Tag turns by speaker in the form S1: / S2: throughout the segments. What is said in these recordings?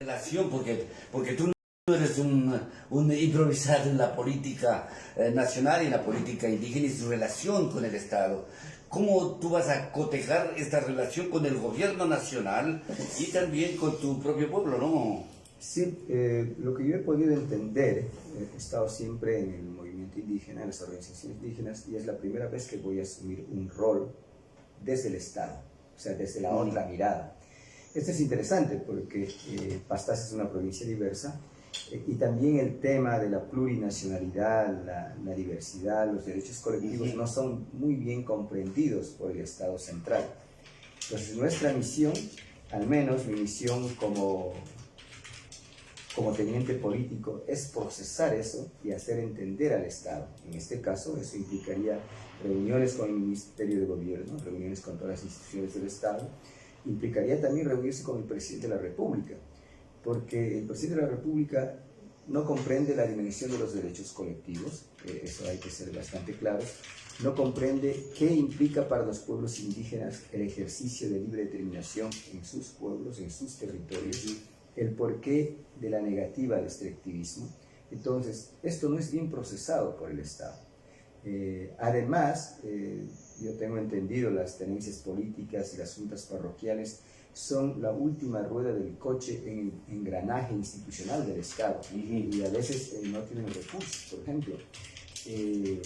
S1: relación, porque tú no eres un improvisado en la política nacional y en la política indígena y su relación con el Estado. ¿Cómo tú vas a cotejar esta relación con el gobierno nacional y también con tu propio pueblo, no?
S2: Sí, lo que yo he podido entender, he estado siempre en el movimiento indígena, en las organizaciones indígenas, y es la primera vez que voy a asumir un rol desde el Estado, o sea, desde la otra mirada. Esto es interesante porque Pastaza es una provincia diversa y también el tema de la plurinacionalidad, la diversidad, los derechos colectivos no son muy bien comprendidos por el Estado central. Entonces nuestra misión, al menos mi misión como teniente político, es procesar eso y hacer entender al Estado. En este caso, eso implicaría reuniones con el Ministerio de Gobierno, reuniones con todas las instituciones del Estado, implicaría también reunirse con el Presidente de la República, porque el Presidente de la República no comprende la dimensión de los derechos colectivos, eso hay que ser bastante claros, no comprende qué implica para los pueblos indígenas el ejercicio de libre determinación en sus pueblos, en sus territorios, el porqué de la negativa al extractivismo. Entonces, esto no es bien procesado por el Estado. Además, yo tengo entendido, las tenencias políticas y las juntas parroquiales son la última rueda del coche en el engranaje institucional del Estado y a veces no tienen recursos, por ejemplo. Y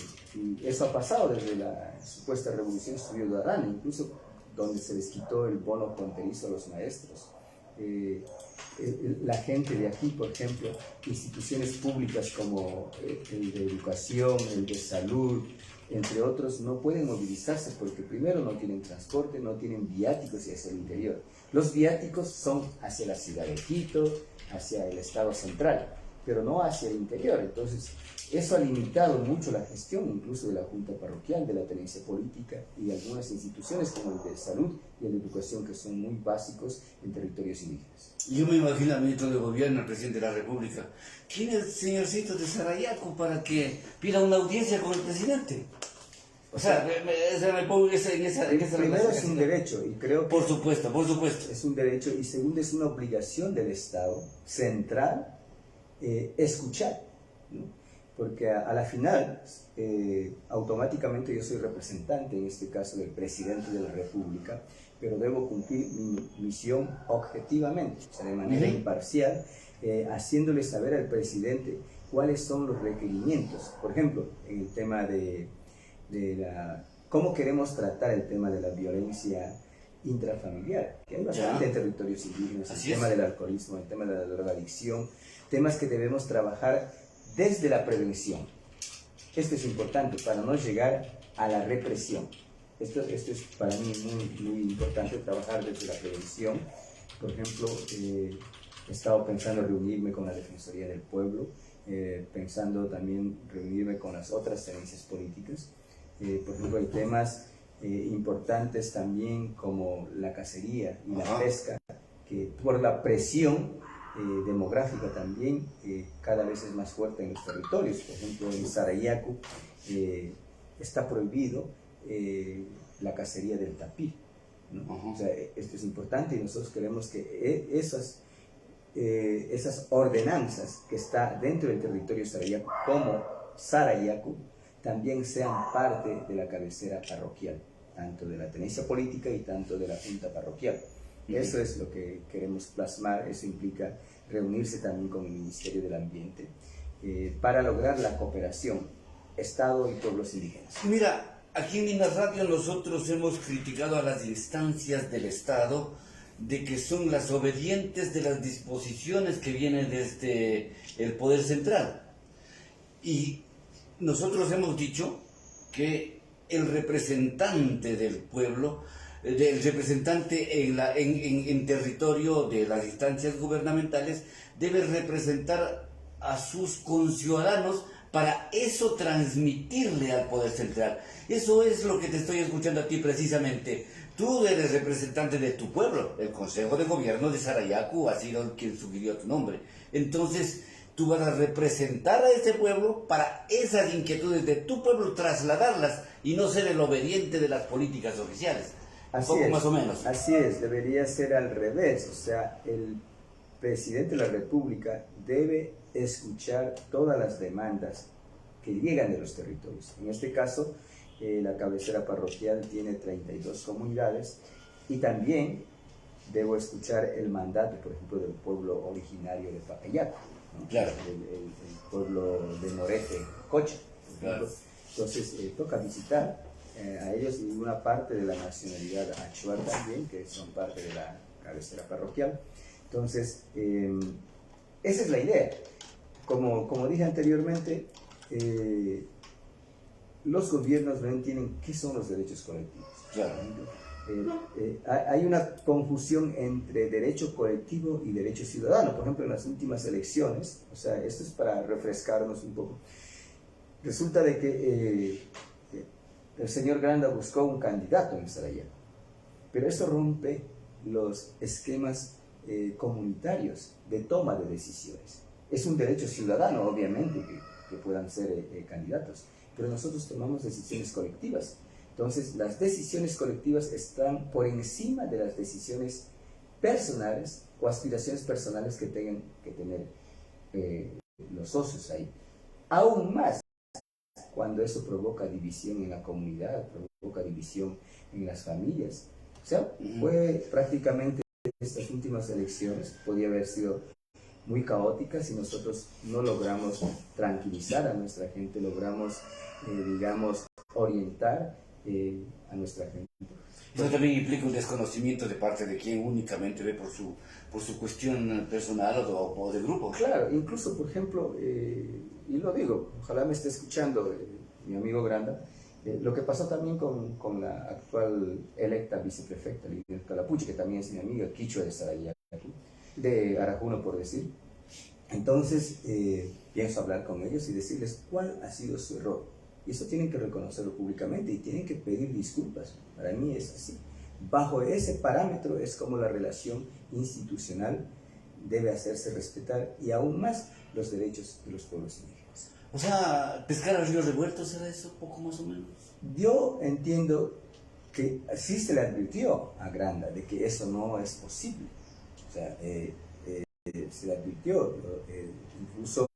S2: eso ha pasado desde la supuesta revolución ciudadana, incluso donde se les quitó el bono fronterizo a los maestros. La gente de aquí, por ejemplo, instituciones públicas como el de educación, el de salud, entre otros, no pueden movilizarse porque primero no tienen transporte, no tienen viáticos hacia el interior. Los viáticos son hacia la ciudad de Quito, hacia el estado central, pero no hacia el interior. Entonces, eso ha limitado mucho la gestión, incluso de la Junta Parroquial, de la tenencia política y algunas instituciones como el de salud y el de educación, que son muy básicos en territorios indígenas.
S1: Yo me imagino al ministro de Gobierno, al presidente de la República. ¿Quién es el señorcito de Sarayaco para que pida una audiencia con el presidente? O sea, me pongo en esa
S2: primero es un derecho, y creo que...
S1: Por supuesto.
S2: Es un derecho, y segundo es una obligación del Estado central escuchar, ¿no? Porque a la final, automáticamente yo soy representante, en este caso del presidente de la República, pero debo cumplir mi misión objetivamente, o sea, de manera imparcial, haciéndole saber al presidente cuáles son los requerimientos. Por ejemplo, en el tema de cómo queremos tratar el tema de la violencia intrafamiliar, que hay bastante en territorios indígenas, el tema del alcoholismo, el tema de la drogadicción, temas que debemos trabajar desde la prevención. Esto es importante para no llegar a la represión. Esto es para mí muy importante, trabajar desde la prevención. Por ejemplo, he estado pensando reunirme con la Defensoría del Pueblo, pensando también reunirme con las otras tenencias políticas. Por ejemplo, hay temas importantes también como la cacería y la pesca, que por la presión demográfica también cada vez es más fuerte en los territorios. Por ejemplo, en Sarayaco está prohibido la cacería del tapir, ¿no? O sea, esto es importante y nosotros queremos que esas ordenanzas que está dentro del territorio Sarayaco, como Sarayaco, también sean parte de la cabecera parroquial, tanto de la tenencia política y tanto de la junta parroquial. Eso es lo que queremos plasmar. Eso implica reunirse también con el Ministerio del Ambiente para lograr la cooperación Estado y pueblos indígenas.
S1: Mira, aquí en Minas Radio nosotros hemos criticado a las instancias del Estado de que son las obedientes de las disposiciones que vienen desde el Poder Central. Y nosotros hemos dicho que el representante del pueblo, el representante en territorio de las instancias gubernamentales, debe representar a sus conciudadanos para eso transmitirle al Poder Central. Eso es lo que te estoy escuchando a ti precisamente. Tú eres representante de tu pueblo, el Consejo de Gobierno de Sarayaco ha sido quien sugirió tu nombre. Entonces, tú vas a representar a ese pueblo para esas inquietudes de tu pueblo, trasladarlas y no ser el obediente de las políticas oficiales.
S2: Así
S1: Un poco
S2: es,
S1: más o menos.
S2: Así es, debería ser al revés, o sea, presidente de la República debe escuchar todas las demandas que llegan de los territorios. En este caso, la cabecera parroquial tiene 32 comunidades y también debo escuchar el mandato, por ejemplo, del pueblo originario de Pacayaco, ¿no?
S1: Claro.
S2: El pueblo de Norete, Cocha, por ejemplo.
S1: Claro.
S2: Entonces, toca visitar a ellos y una parte de la nacionalidad achuar también, que son parte de la cabecera parroquial. Entonces, esa es la idea. Como dije anteriormente, los gobiernos no entienden qué son los derechos colectivos.
S1: Claro.
S2: Hay una confusión entre derecho colectivo y derecho ciudadano. Por ejemplo, en las últimas elecciones, o sea, esto es para refrescarnos un poco, resulta de que el señor Granda buscó un candidato en Saraya, pero eso rompe los esquemas comunitarios de toma de decisiones. Es un derecho ciudadano, obviamente, que puedan ser candidatos, pero nosotros tomamos decisiones colectivas. Entonces, las decisiones colectivas están por encima de las decisiones personales o aspiraciones personales que tengan que tener los socios ahí. Aún más, cuando eso provoca división en la comunidad, provoca división en las familias. O sea, fue prácticamente estas últimas elecciones, podía haber sido muy caóticas si nosotros no logramos tranquilizar a nuestra gente, logramos, digamos, orientar a nuestra gente.
S1: Eso también implica un desconocimiento de parte de quien únicamente ve por su cuestión personal o de grupo.
S2: Claro, incluso, por ejemplo, y lo digo, ojalá me esté escuchando mi amigo Granda, lo que pasó también con la actual electa viceprefecta, Liliana Calapuche, que también es mi amiga, quichua de Saraya, de Arajuno, por decir. Entonces, pienso hablar con ellos y decirles cuál ha sido su error. Y eso tienen que reconocerlo públicamente y tienen que pedir disculpas. Para mí es así. Bajo ese parámetro es como la relación institucional debe hacerse respetar y aún más los derechos de los pueblos indígenas.
S1: O sea, pescar a río revuelto, ¿será eso poco más o menos?
S2: Yo entiendo que sí se le advirtió a Granda de que eso no es posible. O sea, se le advirtió, incluso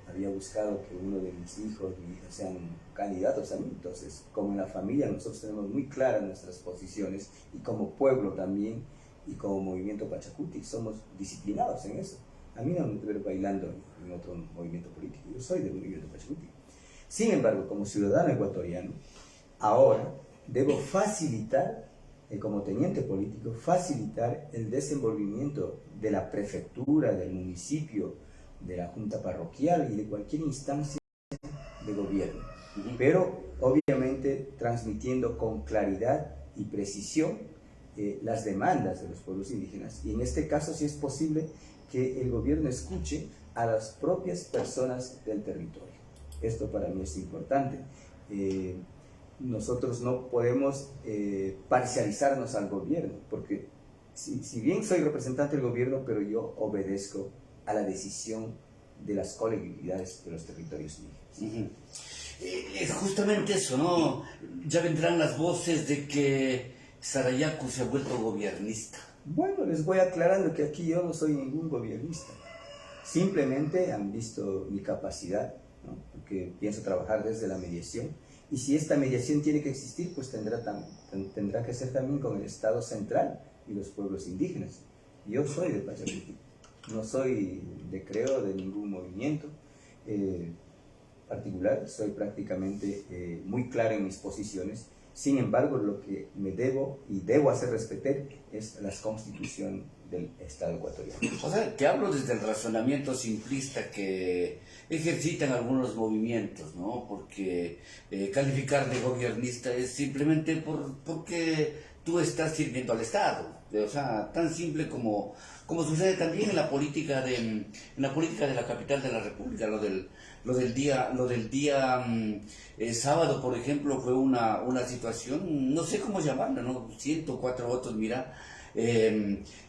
S2: había buscado que uno de mis hijos sean candidatos a mí. Entonces, como en la familia nosotros tenemos muy claras nuestras posiciones y como pueblo también y como movimiento Pachacuti somos disciplinados en eso. A mí no me veo bailando en otro movimiento político, yo soy del movimiento Pachacuti. Sin embargo, como ciudadano ecuatoriano, ahora debo facilitar, como teniente político, facilitar el desenvolvimiento de la prefectura, del municipio, de la junta parroquial y de cualquier instancia de gobierno. Pero obviamente transmitiendo con claridad y precisión las demandas de los pueblos indígenas. Y en este caso sí es posible que el gobierno escuche a las propias personas del territorio. Esto para mí es importante. Nosotros no podemos parcializarnos al gobierno, porque si bien soy representante del gobierno, pero yo obedezco a la decisión de las colectividades de los territorios indígenas.
S1: Es justamente eso, ¿no? Ya vendrán las voces de que Sarayaku se ha vuelto gobernista.
S2: Bueno, les voy aclarando que aquí yo no soy ningún gobernista. Simplemente han visto mi capacidad, ¿no? Porque pienso trabajar desde la mediación. Y si esta mediación tiene que existir, pues tendrá que ser también con el Estado central y los pueblos indígenas. Yo soy de Pachacuti, no soy de ningún movimiento particular, soy prácticamente muy claro en mis posiciones. Sin embargo, lo que me debo hacer respetar es la constitución del Estado ecuatoriano.
S1: O sea, te hablo desde el razonamiento simplista que ejercitan algunos movimientos, ¿no? Porque calificar de gobernista es simplemente porque tú estás sirviendo al Estado. O sea, tan simple como sucede también en la política de la capital de la República. Lo del día sábado, por ejemplo, fue una situación, no sé cómo llamarla, ¿no? 104 votos, mira,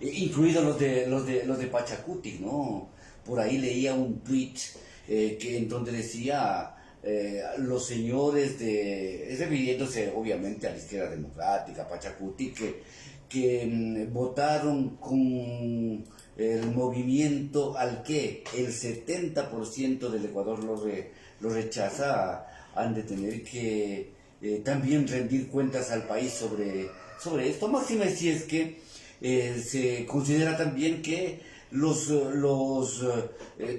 S1: incluidos los de Pachacuti, ¿no? Por ahí leía un tweet en donde decía los señores refiriéndose obviamente a la izquierda democrática, Pachacuti, que votaron con el movimiento al que el 70% del Ecuador lo rechaza, han de tener que también rendir cuentas al país sobre esto, máxime si es que se considera también que los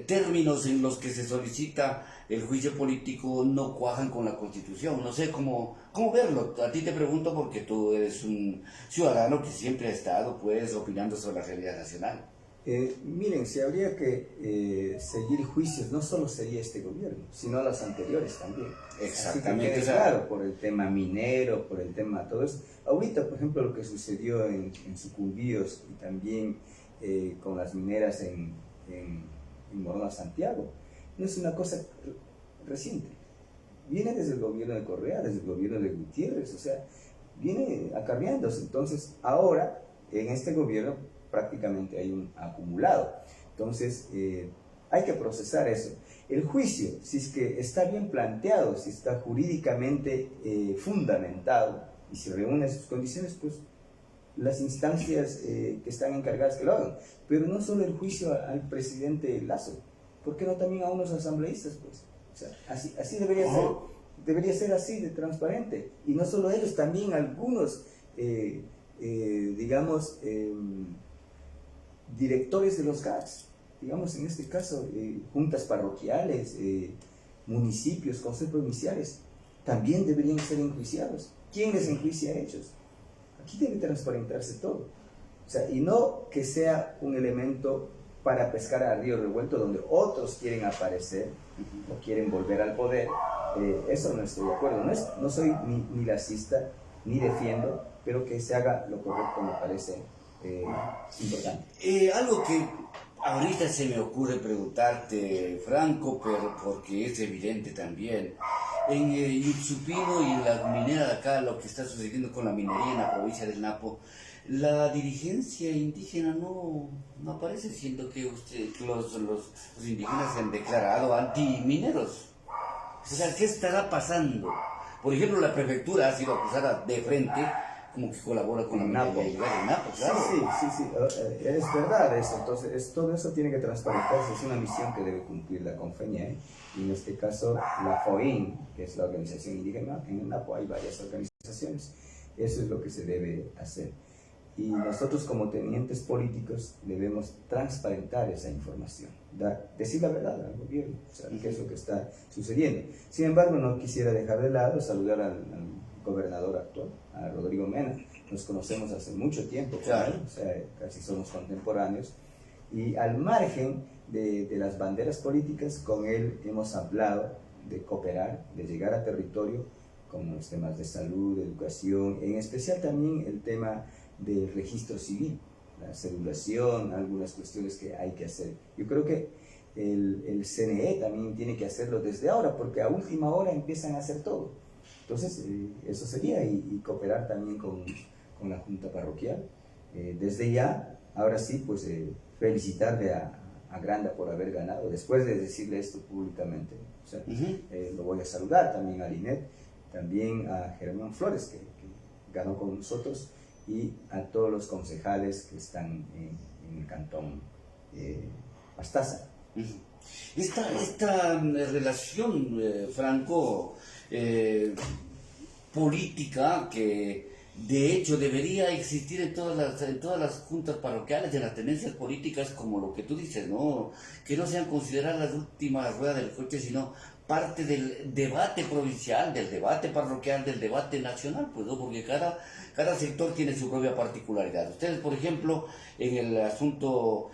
S1: términos en los que se solicita el juicio político no cuajan con la Constitución. No sé cómo verlo. A ti te pregunto porque tú eres un ciudadano que siempre ha estado pues opinando sobre la realidad nacional.
S2: Miren, si habría que seguir juicios, no solo sería este gobierno, sino los anteriores también.
S1: Exactamente.
S2: Así que quede claro, por el tema minero, por el tema todo eso. Ahorita, por ejemplo, lo que sucedió en Sucumbíos y también con las mineras en Morona, Santiago, no es una cosa reciente. Viene desde el gobierno de Correa, desde el gobierno de Gutiérrez, o sea, viene acarreándose. Entonces, ahora, en este gobierno, prácticamente hay un acumulado. Entonces, hay que procesar eso. El juicio, si es que está bien planteado, si está jurídicamente fundamentado y si reúne sus condiciones, pues las instancias que están encargadas que lo hagan. Pero no solo el juicio al presidente Lazo, ¿por qué no también a unos asambleístas? Pues? O sea, así debería ser así de transparente. Y no solo ellos, también algunos, digamos, directores de los GACS, digamos en este caso, juntas parroquiales, municipios, consejos provinciales, también deberían ser enjuiciados. ¿Quién les enjuicia a ellos? Aquí debe transparentarse todo. O sea, y no que sea un elemento para pescar a río revuelto donde otros quieren aparecer o quieren volver al poder. Eso no estoy de acuerdo. No soy ni racista ni defiendo, pero que se haga lo correcto me parece importante.
S1: Algo que ahorita se me ocurre preguntarte, Franco, pero porque es evidente también. En Ixupino y en la minera de acá, lo que está sucediendo con la minería en la provincia del Napo, la dirigencia indígena no aparece, siendo que los indígenas se han declarado antimineros. O sea, ¿qué estará pasando? Por ejemplo, la prefectura ha sido acusada de frente como que colabora con la minería ilegal en Napo, claro.
S2: Sí, es verdad eso. Entonces, todo eso tiene que transparentarse, es una misión que debe cumplir la CONFENIE, y en este caso la FOIN, que es la organización indígena. En el Napo hay varias organizaciones. Eso es lo que se debe hacer. Y nosotros como tenientes políticos debemos transparentar esa información, decir la verdad al gobierno, o sea, qué es lo que está sucediendo. Sin embargo, no quisiera dejar de lado saludar al gobernador actual, a Rodrigo Mena. Nos conocemos hace mucho tiempo, claro. O sea, casi somos contemporáneos, y al margen de las banderas políticas, con él hemos hablado de cooperar, de llegar a territorio con los temas de salud, de educación, en especial también el tema del registro civil, la cedulación, algunas cuestiones que hay que hacer. Yo creo que el CNE también tiene que hacerlo desde ahora, porque a última hora empiezan a hacer todo. Entonces, eso sería, y cooperar también con la Junta Parroquial. Desde ya, ahora sí, pues felicitarle a Granda por haber ganado, después de decirle esto públicamente. O sea, lo voy a saludar también a Linet, también a Germán Flores, que ganó con nosotros, y a todos los concejales que están en el cantón Pastaza.
S1: Esta relación, Franco, política que de hecho debería existir en todas las juntas parroquiales, de las tendencias políticas, como lo que tú dices, ¿no? Que no sean consideradas las últimas ruedas del coche, sino parte del debate provincial, del debate parroquial, del debate nacional, pues, ¿no? Porque cada sector tiene su propia particularidad. Ustedes, por ejemplo, en el asunto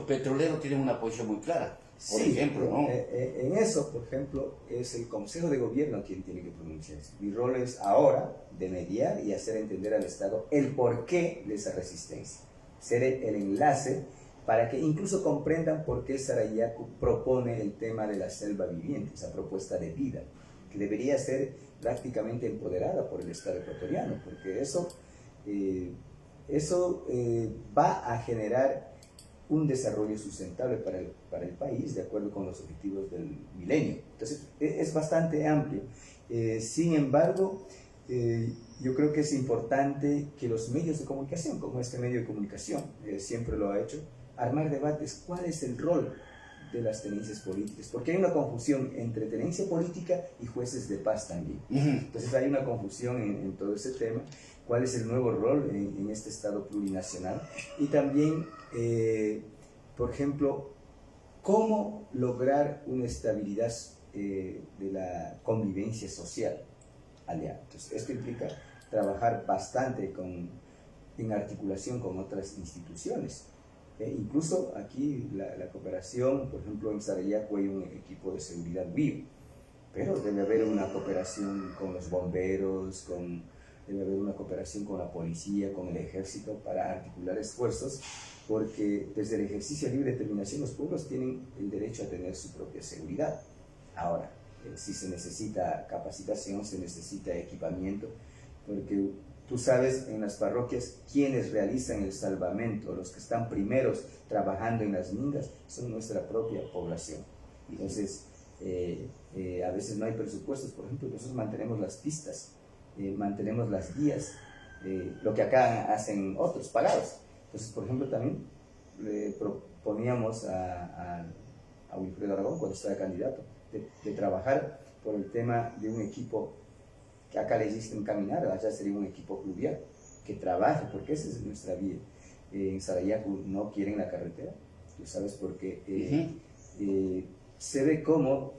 S1: petrolero tienen una posición muy clara, por ejemplo, ¿no?
S2: En eso, por ejemplo, es el Consejo de Gobierno quien tiene que pronunciarse. Mi rol es ahora de mediar y hacer entender al Estado el porqué de esa resistencia, ser el enlace para que incluso comprendan por qué Sarayaku propone el tema de la selva viviente, esa propuesta de vida, que debería ser prácticamente empoderada por el Estado ecuatoriano, porque eso va a generar un desarrollo sustentable para el país, de acuerdo con los objetivos del milenio. Entonces, es bastante amplio. Sin embargo, yo creo que es importante que los medios de comunicación, como este medio de comunicación, siempre lo ha hecho, armar debates, ¿cuál es el rol de las tenencias políticas? Porque hay una confusión entre tenencia política y jueces de paz también. Entonces hay una confusión en todo ese tema. ¿Cuál es el nuevo rol en este Estado plurinacional? Y también, por ejemplo, ¿cómo lograr una estabilidad de la convivencia social aliada? Entonces, esto implica trabajar bastante en articulación con otras instituciones. Incluso aquí la cooperación, por ejemplo, en Sarayaco hay un equipo de seguridad vivo, pero debe haber una cooperación con los bomberos, debe haber una cooperación con la policía, con el ejército, para articular esfuerzos, porque desde el ejercicio de libre determinación los pueblos tienen el derecho a tener su propia seguridad. Ahora, si se necesita capacitación, se necesita equipamiento, porque tú sabes en las parroquias quienes realizan el salvamento, los que están primeros trabajando en las mingas, son nuestra propia población. Entonces, a veces no hay presupuestos, por ejemplo, nosotros mantenemos las pistas, mantenemos las guías, lo que acá hacen otros pagados. Entonces, por ejemplo, también le proponíamos a Wilfredo Aragón, cuando estaba candidato, de trabajar por el tema de un equipo que acá le dicen caminar, allá sería un equipo fluvial, que trabaje, porque esa es nuestra vía. En Sarayaco no quieren la carretera, tú sabes, porque se ve cómo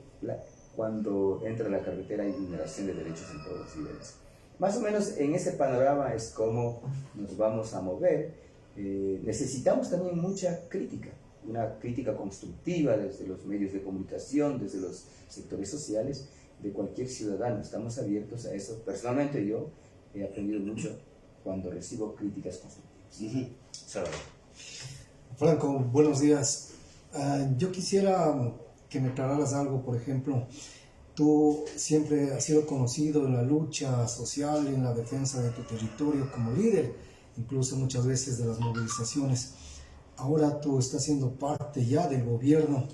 S2: cuando entra la carretera hay vulneración de derechos en todos los niveles. Más o menos en ese panorama es como nos vamos a mover. Necesitamos también mucha crítica, una crítica constructiva desde los medios de comunicación, desde los sectores sociales, de cualquier ciudadano. Estamos abiertos a eso. Personalmente yo he aprendido mucho cuando recibo críticas constructivas.
S3: Franco, buenos días. Yo quisiera que me aclararas algo. Por ejemplo, tú siempre has sido conocido en la lucha social, en la defensa de tu territorio como líder, incluso muchas veces de las movilizaciones. Ahora tú estás siendo parte ya del gobierno.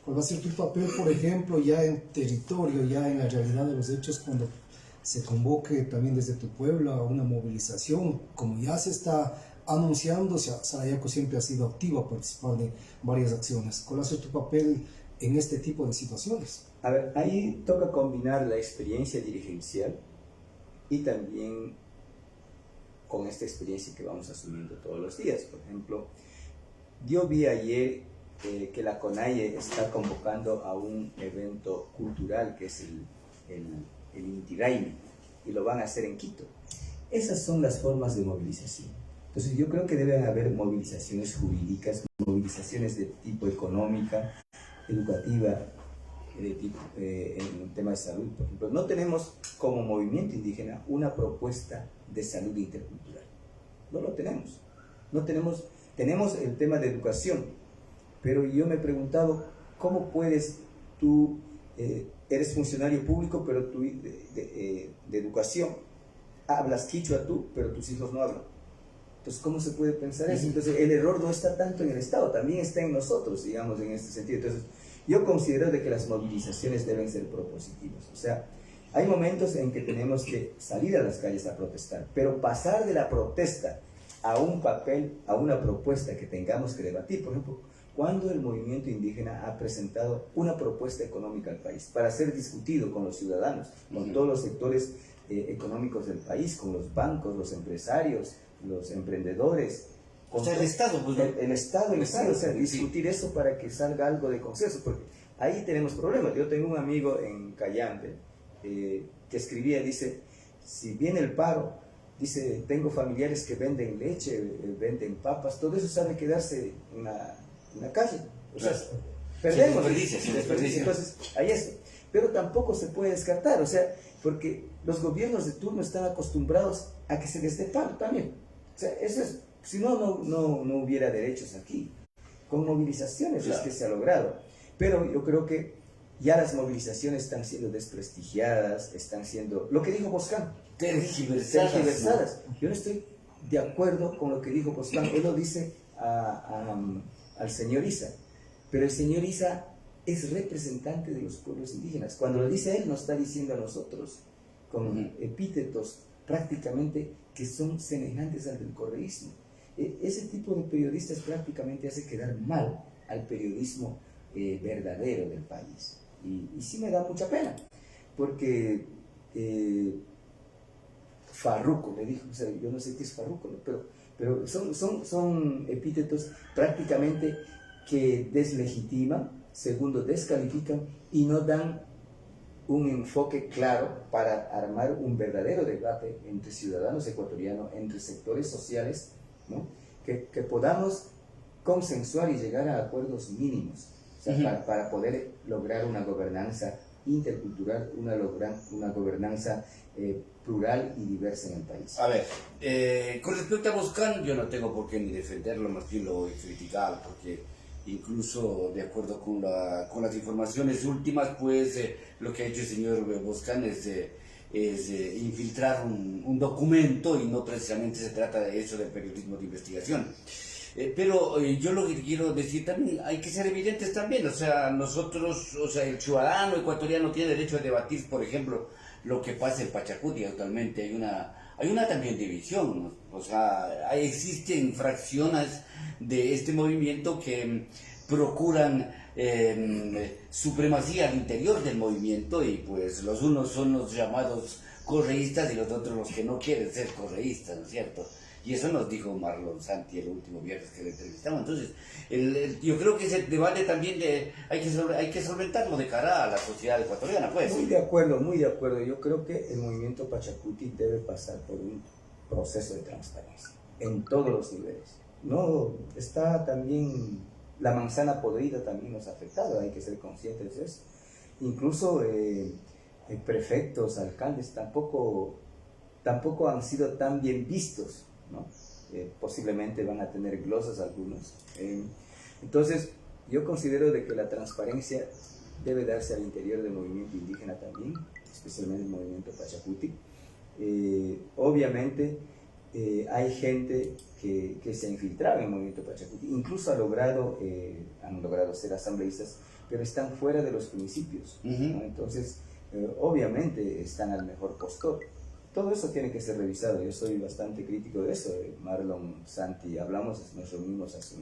S3: ¿Cuál va a ser tu papel, por ejemplo, ya en territorio, ya en la realidad de los hechos, cuando se convoque también desde tu pueblo a una movilización? Como ya se está anunciando, Sarayaco siempre ha sido activo a participar de varias acciones. ¿Cuál va a ser tu papel en este tipo de situaciones?
S2: A ver, ahí toca combinar la experiencia dirigencial y también con esta experiencia que vamos asumiendo todos los días. Por ejemplo, yo vi ayer que la CONAIE está convocando a un evento cultural que es el Inti Raymi, y lo van a hacer en Quito. Esas son las formas de movilización. Entonces yo creo que deben haber movilizaciones jurídicas, movilizaciones de tipo económica, educativa, de tipo, en el tema de salud. Por ejemplo, no tenemos como movimiento indígena una propuesta de salud intercultural. No lo tenemos. No tenemos, tenemos el tema de educación. Pero yo me he preguntado, ¿cómo puedes tú, eres funcionario público, pero tú de educación, hablas quichua tú, pero tus hijos no hablan? Entonces, ¿cómo se puede pensar eso? Entonces, el error no está tanto en el Estado, también está en nosotros, digamos, en este sentido. Entonces, yo considero de que las movilizaciones deben ser propositivas. O sea, hay momentos en que tenemos que salir a las calles a protestar, pero pasar de la protesta a un papel, a una propuesta que tengamos que debatir. Por ejemplo, cuando el movimiento indígena ha presentado una propuesta económica al país para ser discutido con los ciudadanos, con todos los sectores económicos del país, con los bancos, los empresarios, los emprendedores,
S1: o sea, el Estado, pues,
S2: el Estado, o sea, discutir eso para que salga algo de consenso, porque ahí tenemos problemas. Yo tengo un amigo en Cayambe que escribía, dice, si viene el paro, dice, tengo familiares que venden leche, venden papas, todo eso sabe quedarse en la calle. O sea, perdemos.
S1: Desperdicia.
S2: Entonces, ahí es. Pero tampoco se puede descartar, o sea, porque los gobiernos de turno están acostumbrados a que se les dé paro también. O sea, eso es, si no hubiera derechos aquí. Con movilizaciones es que se ha logrado. Pero yo creo que ya las movilizaciones están siendo desprestigiadas, están siendo, lo que dijo Boscán, tergiversadas. Yo no estoy de acuerdo con lo que dijo Boscán. Él lo dice al señor Isa, pero el señor Isa es representante de los pueblos indígenas. Cuando lo dice él, nos está diciendo a nosotros, con epítetos prácticamente que son semejantes al del correísmo. ese tipo de periodistas prácticamente hace quedar mal al periodismo verdadero del país. Y sí me da mucha pena, porque farruco, le dijo, o sea, yo no sé qué es farruco, ¿no? pero son epítetos prácticamente que deslegitiman, segundo, descalifican y no dan un enfoque claro para armar un verdadero debate entre ciudadanos ecuatorianos, entre sectores sociales, ¿no? que podamos consensuar y llegar a acuerdos mínimos, o sea, para poder lograr una gobernanza intercultural, una gobernanza plural y diversa en el país.
S1: A ver, con respecto a Boscan, yo no tengo por qué ni defenderlo, más bien lo voy a criticar, porque incluso de acuerdo con las informaciones últimas, pues lo que ha hecho el señor Boscan es infiltrar un documento, y no precisamente se trata de eso, de periodismo de investigación. Pero yo lo que quiero decir también, hay que ser evidentes también, o sea, nosotros, o sea, el ciudadano ecuatoriano tiene derecho a debatir, por ejemplo, lo que pasa en Pachacuti actualmente. Hay una también división, ¿no? O sea, existen fracciones de este movimiento que procuran supremacía al interior del movimiento, y pues los unos son los llamados correístas y los otros los que no quieren ser correístas, ¿no es cierto? Y eso nos dijo Marlon Santi el último viernes que le entrevistamos. Entonces, yo creo que ese debate también hay que solventarlo de cara a la sociedad ecuatoriana, pues.
S2: Muy de acuerdo, muy de acuerdo. Yo creo que el movimiento Pachacuti debe pasar por un proceso de transparencia en todos los niveles. No está también la manzana podrida, también nos ha afectado, hay que ser conscientes de eso. Incluso prefectos, alcaldes tampoco han sido tan bien vistos, ¿no? Posiblemente van a tener glosas algunos. Entonces, yo considero de que la transparencia debe darse al interior del movimiento indígena también, especialmente el movimiento Pachacuti. Obviamente, hay gente que se ha infiltrado en el movimiento Pachacuti, incluso han logrado ser asambleístas, pero están fuera de los principios, ¿no? Entonces, obviamente están al mejor postor. Todo eso tiene que ser revisado. Yo soy bastante crítico de eso. Marlon Santi, nos reunimos hace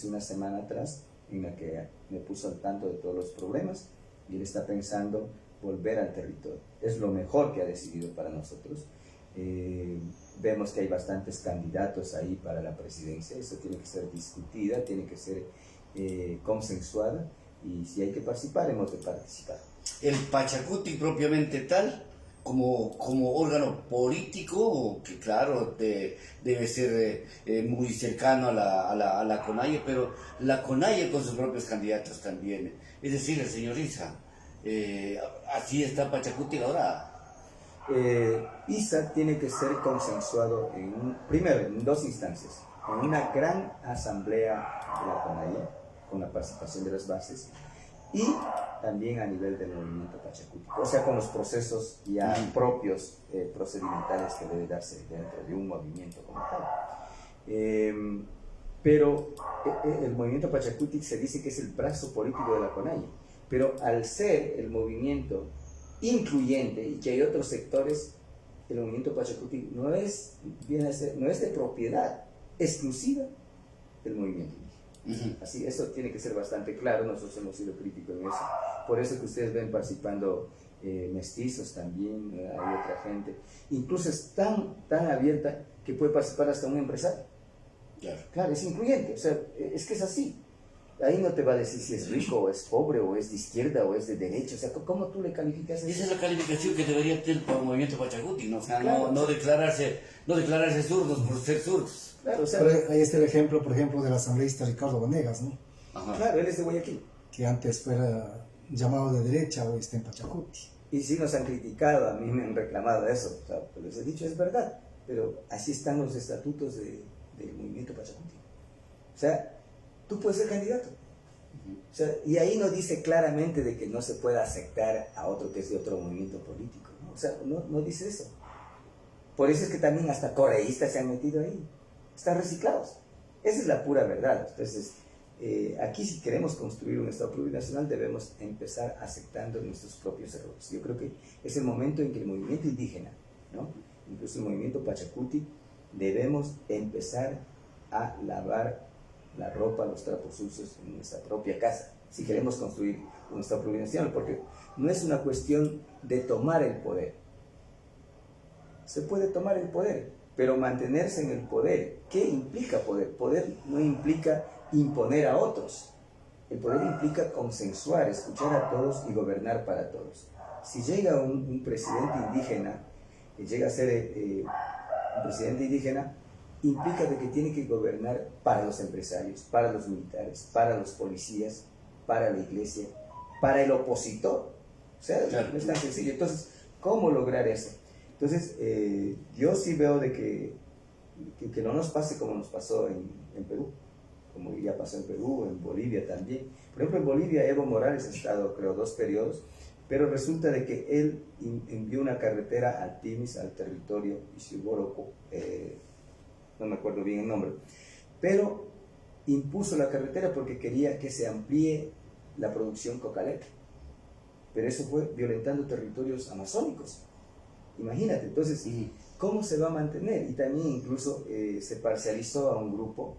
S2: una semana atrás, en la que me puso al tanto de todos los problemas, y él está pensando volver al territorio. Es lo mejor que ha decidido para nosotros. Vemos que hay bastantes candidatos ahí para la presidencia. Eso tiene que ser discutida, tiene que ser consensuada, y si hay que participar, hemos de participar.
S1: El Pachacuti propiamente tal, como órgano político, que claro, debe ser muy cercano a la CONAIE, pero la CONAIE con sus propios candidatos también. Es decir, el señor Isa, así está Pachacuti ahora.
S2: ISA tiene que ser consensuado primero en dos instancias: en una gran asamblea de la CONAIE, con la participación de las bases, y también a nivel del movimiento Pachacuti, o sea, con los procesos ya propios procedimentales que debe darse dentro de un movimiento como tal. Pero el movimiento Pachacuti se dice que es el brazo político de la CONAIE, pero al ser el movimiento incluyente y que hay otros sectores, el movimiento Pachacuti no es de propiedad exclusiva del movimiento. Así, eso tiene que ser bastante claro. Nosotros hemos sido críticos en eso. Por eso que ustedes ven participando mestizos también, hay otra gente. Incluso es tan abierta que puede participar hasta un empresario. Claro, es incluyente, o sea, es que es así. Ahí no te va a decir si es rico o es pobre o es de izquierda o es de derecha. O sea, ¿cómo tú le calificas eso?
S1: Esa es la calificación que debería tener el movimiento Pachacuti, ¿no? O sea,
S2: claro,
S1: no declararse zurdos por ser zurdos.
S2: Claro, o sea,
S3: pero ahí está el ejemplo, por ejemplo, del asambleísta Ricardo Vanegas, ¿no?
S1: Ajá.
S2: claro, él es de Guayaquil.
S3: Que antes fuera llamado de derecha, hoy está en Pachacuti.
S2: Y sí nos han criticado, a mí me han reclamado eso. O sea, pues les he dicho, es verdad, pero así están los estatutos del movimiento Pachacuti. O sea, tú puedes ser candidato. O sea, y ahí no dice claramente de que no se pueda aceptar a otro que es de otro movimiento político, ¿no? O sea, no dice eso. Por eso es que también hasta correístas se han metido ahí. Están reciclados. Esa es la pura verdad. Entonces, aquí si queremos construir un Estado plurinacional debemos empezar aceptando nuestros propios errores. Yo creo que es el momento en que el movimiento indígena, ¿no? Incluso el movimiento Pachacuti, debemos empezar a lavar la ropa, los trapos sucios en nuestra propia casa, si queremos construir un Estado plurinacional, porque no es una cuestión de tomar el poder. Se puede tomar el poder, pero mantenerse en el poder, ¿qué implica poder? Poder no implica imponer a otros. El poder implica consensuar, escuchar a todos y gobernar para todos. Si llega un presidente indígena, que llega a ser un presidente indígena, implica de que tiene que gobernar para los empresarios, para los militares, para los policías, para la iglesia, para el opositor. O sea, claro, no es tan sencillo. Entonces, ¿cómo lograr eso? Entonces, yo sí veo de que no nos pase como nos pasó en Perú, como ya pasó en Perú, en Bolivia también. Por ejemplo, en Bolivia Evo Morales ha estado, creo, 2 periodos, pero resulta de que él envió una carretera a Timis, al territorio Isiuboroco, no me acuerdo bien el nombre, pero impuso la carretera porque quería que se amplíe la producción cocalera, pero eso fue violentando territorios amazónicos. Imagínate, entonces, ¿cómo se va a mantener? Y también incluso se parcializó a un grupo,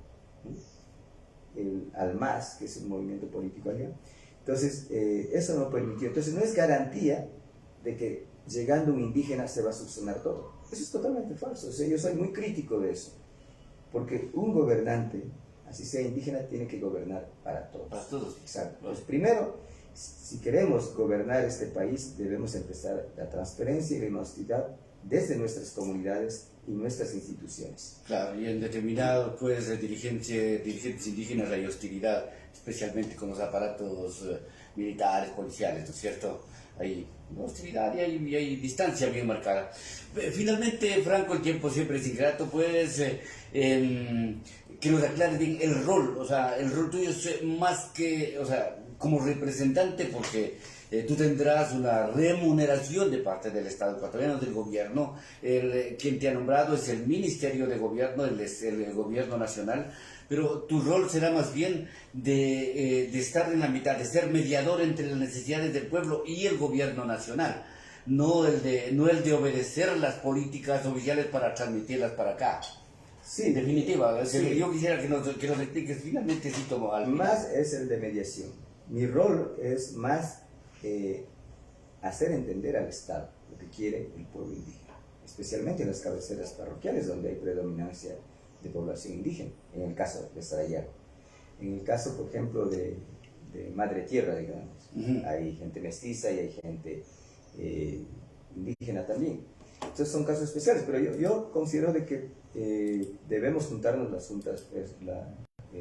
S2: el ALMAS, que es un movimiento político allá. Entonces, eso no permitió. Entonces, no es garantía de que llegando un indígena se va a subsanar todo. Eso es totalmente falso. O sea, yo soy muy crítico de eso. Porque un gobernante, así sea indígena, tiene que gobernar para todos.
S1: Para todos.
S2: Exacto. Pues primero, si queremos gobernar este país, debemos empezar la transparencia y la honestidad desde nuestras comunidades y nuestras instituciones.
S1: Claro, y en determinados pues, dirigentes indígenas hay hostilidad, especialmente con los aparatos militares, policiales, ¿no es cierto? Hay hostilidad y hay distancia bien marcada. Finalmente, Franco, el tiempo siempre es ingrato, pues que nos aclare bien el rol, o sea, el rol tuyo es más que, o sea, como representante, porque tú tendrás una remuneración de parte del Estado ecuatoriano, del gobierno. Quien te ha nombrado es el Ministerio de Gobierno, el Gobierno Nacional, pero tu rol será más bien de estar en la mitad, de ser mediador entre las necesidades del pueblo y el Gobierno Nacional, no el de obedecer las políticas oficiales para transmitirlas para acá.
S2: Sí,
S1: en definitiva,
S2: sí.
S1: Yo quisiera que nos expliques finalmente, sí, tomo algo.
S2: Más es el de mediación. Mi rol es más hacer entender al Estado lo que quiere el pueblo indígena, especialmente en las cabeceras parroquiales donde hay predominancia de población indígena, en el caso de Sarayaco. En el caso, por ejemplo, de Madre Tierra, digamos, hay gente mestiza y hay gente indígena también. Entonces son casos especiales, pero yo considero de que debemos juntarnos las juntas,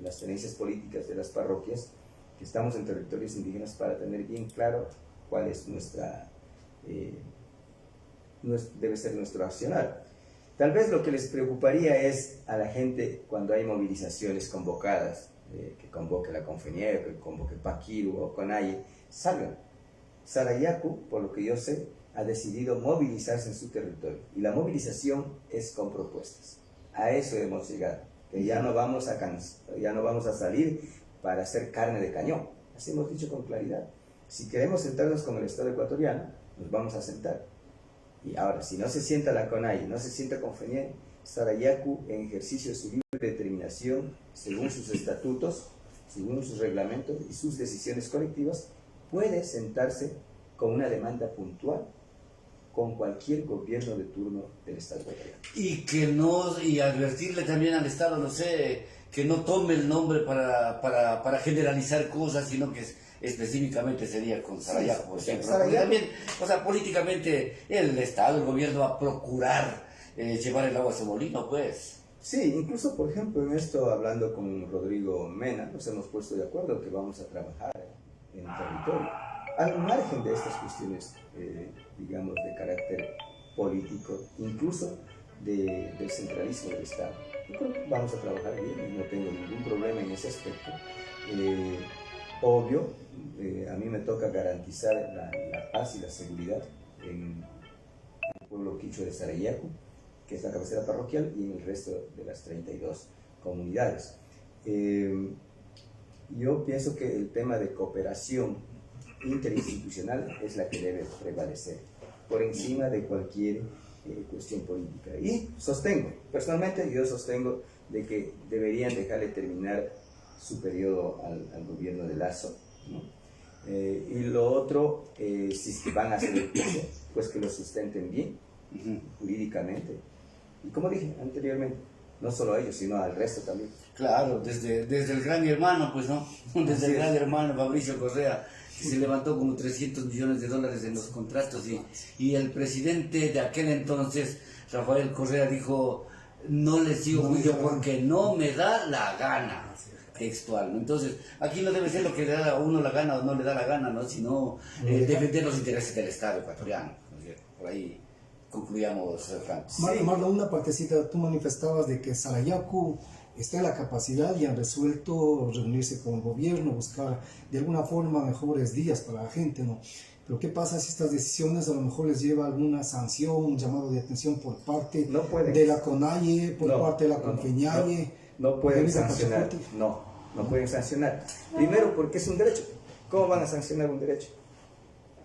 S2: las tenencias políticas de las parroquias, que estamos en territorios indígenas, para tener bien claro cuál es debe ser nuestro accionar. Tal vez lo que les preocuparía es a la gente cuando hay movilizaciones convocadas, que convoque la Confenier, que convoque Paquiru o Conaye, salgan. Sarayaku, por lo que yo sé, ha decidido movilizarse en su territorio, y la movilización es con propuestas. A eso hemos llegado, que ya no vamos a salir para hacer carne de cañón. Así hemos dicho con claridad. Si queremos sentarnos con el Estado ecuatoriano, nos vamos a sentar. Y ahora, si no se sienta la CONAIE, no se sienta Confenier, Sarayaku, en ejercicio de su libre determinación, según sus estatutos, según sus reglamentos y sus decisiones colectivas, puede sentarse con una demanda puntual con cualquier gobierno de turno del Estado ecuatoriano.
S1: Y advertirle también al Estado, no sé, que no tome el nombre para generalizar cosas, sino que específicamente sería con Sarayaku, por ejemplo. Porque también, o sea, políticamente el Estado, el gobierno va a procurar llevar el agua a su molino, pues.
S2: Sí, incluso, por ejemplo, en esto, hablando con Rodrigo Mena, nos hemos puesto de acuerdo que vamos a trabajar en el territorio, al margen de estas cuestiones, digamos, de carácter político, incluso del centralismo del Estado. Yo creo que vamos a trabajar bien y no tengo ningún problema en ese aspecto. Obvio, a mí me toca garantizar la paz y la seguridad en el pueblo quichua de Sarayaku, que es la cabecera parroquial, y en el resto de las 32 comunidades. Yo pienso que el tema de cooperación interinstitucional es la que debe prevalecer, por encima de cualquier cuestión política. Y sostengo, personalmente yo sostengo de que deberían dejarle terminar su periodo al gobierno de Lasso, ¿no? Y lo otro, si es que van a hacer el juicio, pues que lo sustenten bien, jurídicamente. Y como dije anteriormente, no solo a ellos, sino al resto también.
S1: Claro, desde el gran hermano, pues no, desde el gran hermano Fabricio Correa, que se levantó como 300 millones de dólares en los contratos, y el presidente de aquel entonces, Rafael Correa, dijo, no le sigo juicio porque no me da la gana, textual, ¿no? Entonces, aquí no debe ser lo que le da a uno la gana o no le da la gana, ¿no? Sino defender los intereses del Estado ecuatoriano, ¿no es cierto? Por ahí concluyamos, Franco.
S3: Marlon, una partecita, tú manifestabas de que Sarayaku está en la capacidad y han resuelto reunirse con el gobierno, buscar de alguna forma mejores días para la gente, ¿no? Pero ¿qué pasa si estas decisiones a lo mejor les lleva alguna sanción, un llamado de atención por parte de la CONAIE, por parte de la CONFEñaIE?
S2: No pueden sancionar, no pueden sancionar. Primero porque es un derecho. ¿Cómo van a sancionar un derecho?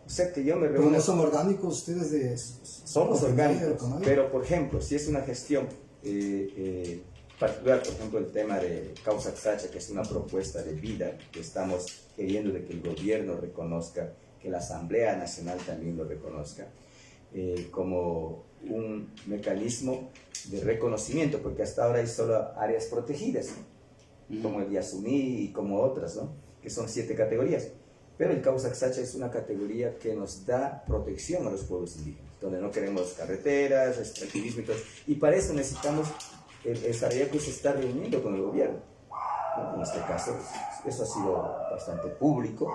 S2: O sea que yo me reúno...
S3: Pero no son orgánicos ustedes de...
S2: Somos orgánicos, pero por ejemplo, si es una gestión particular, por ejemplo, el tema de Causa Xacha, que es una propuesta de vida, que estamos queriendo de que el gobierno reconozca, que la Asamblea Nacional también lo reconozca, como un mecanismo de reconocimiento, porque hasta ahora hay solo áreas protegidas, como el Yasuní y como otras, ¿no? Que son 7 categorías. Pero el Causa Xacha es una categoría que nos da protección a los pueblos indígenas, donde no queremos carreteras, extractivismo y todo. Y para eso necesitamos, el Sarayaku se está reuniendo con el gobierno, ¿no? En este caso, eso ha sido bastante público,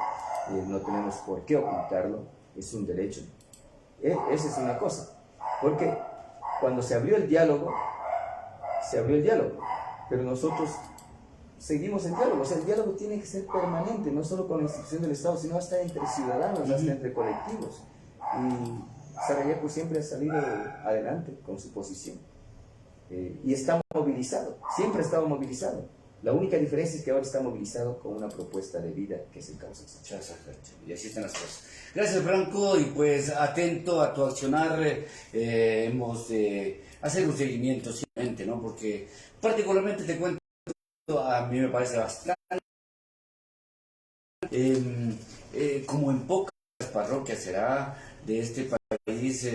S2: no tenemos por qué ocultarlo, es un derecho. Esa es una cosa, porque cuando se abrió el diálogo, pero nosotros seguimos en diálogo. O sea, el diálogo tiene que ser permanente, no solo con la institución del Estado, sino hasta entre ciudadanos, hasta entre colectivos. Y Sarayaku siempre ha salido adelante con su posición. Y está movilizado, siempre ha estado movilizado. La única diferencia es que ahora está movilizado con una propuesta de vida, que es el Causa Xacha.
S1: Y así están las cosas. Gracias, Franco, y pues atento a tu accionar, hemos de hacer un seguimiento simplemente, ¿no? Porque particularmente te cuento, a mí me parece bastante, como en pocas parroquias será de este país,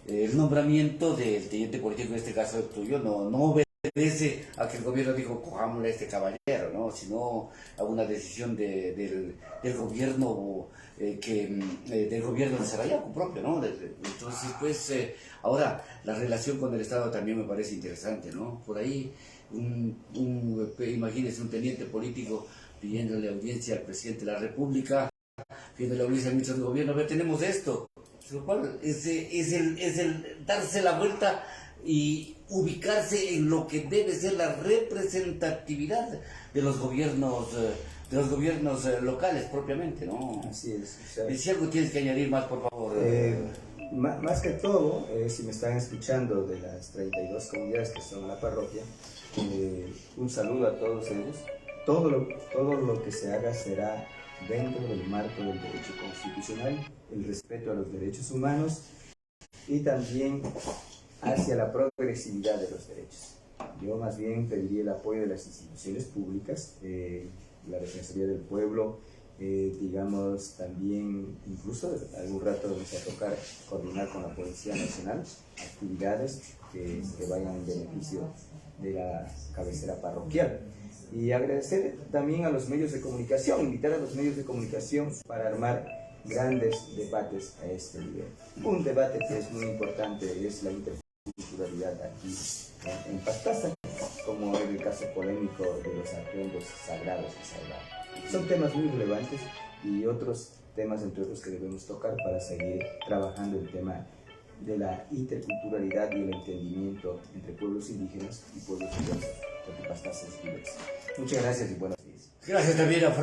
S1: el nombramiento del teniente político, en este caso tuyo, no obedece a que el gobierno dijo cojámosle a este caballero, ¿no? Sino a una decisión del gobierno del gobierno de Sarayaku propio, ¿no? Entonces, pues, ahora la relación con el Estado también me parece interesante, ¿no? Por ahí, imagínese un teniente político pidiéndole audiencia al presidente de la República, pidiéndole audiencia al ministro de gobierno, a ver, tenemos esto, lo cual es el darse la vuelta y ubicarse en lo que debe ser la representatividad de los gobiernos locales propiamente, ¿no?
S2: Así es. O sea,
S1: si algo tienes que añadir más, por favor.
S2: Más que todo, si me están escuchando de las 32 comunidades que son la parroquia, un saludo a todos ellos. Todo lo que se haga será dentro del marco del derecho constitucional, el respeto a los derechos humanos y también hacia la progresividad de los derechos. Yo más bien pediría el apoyo de las instituciones públicas, la Defensoría del Pueblo, digamos también, incluso algún rato vamos a tocar coordinar con la Policía Nacional actividades que vayan en beneficio de la cabecera parroquial. Y agradecer también a los medios de comunicación, invitar a los medios de comunicación para armar grandes debates a este nivel. Un debate que es muy importante es la interculturalidad aquí en Pastaza, como en el caso polémico de los atuendos sagrados y salvados. Son temas muy relevantes y otros temas, entre otros, que debemos tocar para seguir trabajando el tema de la interculturalidad y el entendimiento entre pueblos indígenas y pueblos diversos, porque Pastaza es diverso. Muchas gracias y buenos días.
S1: Gracias también a